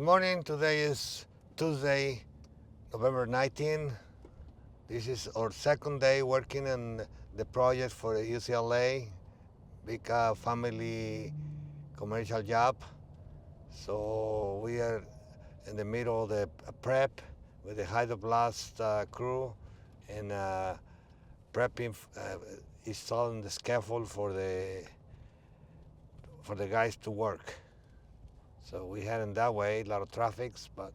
morning. Today is Tuesday, November 19. This is our second day working on the project for the UCLA, big family commercial job. So we are in the middle of the prep with the Hydroblast crew and prepping, installing the scaffold for the guys to work. So we heading that way, a lot of traffic, but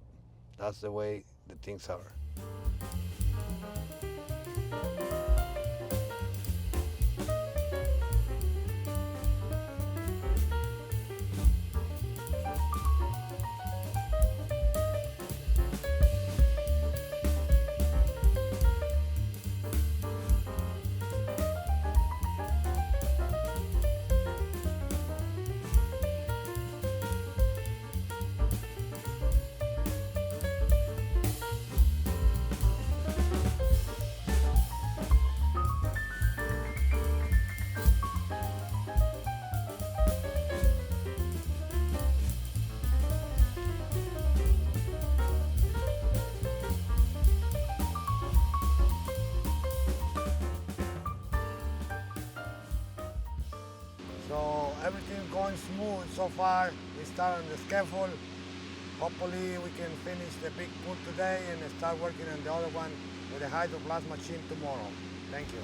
that's the way the things are. So everything going smooth so far. We start on the scaffold. Hopefully we can finish the big pool today and start working on the other one with the Hydroblast machine tomorrow. Thank you.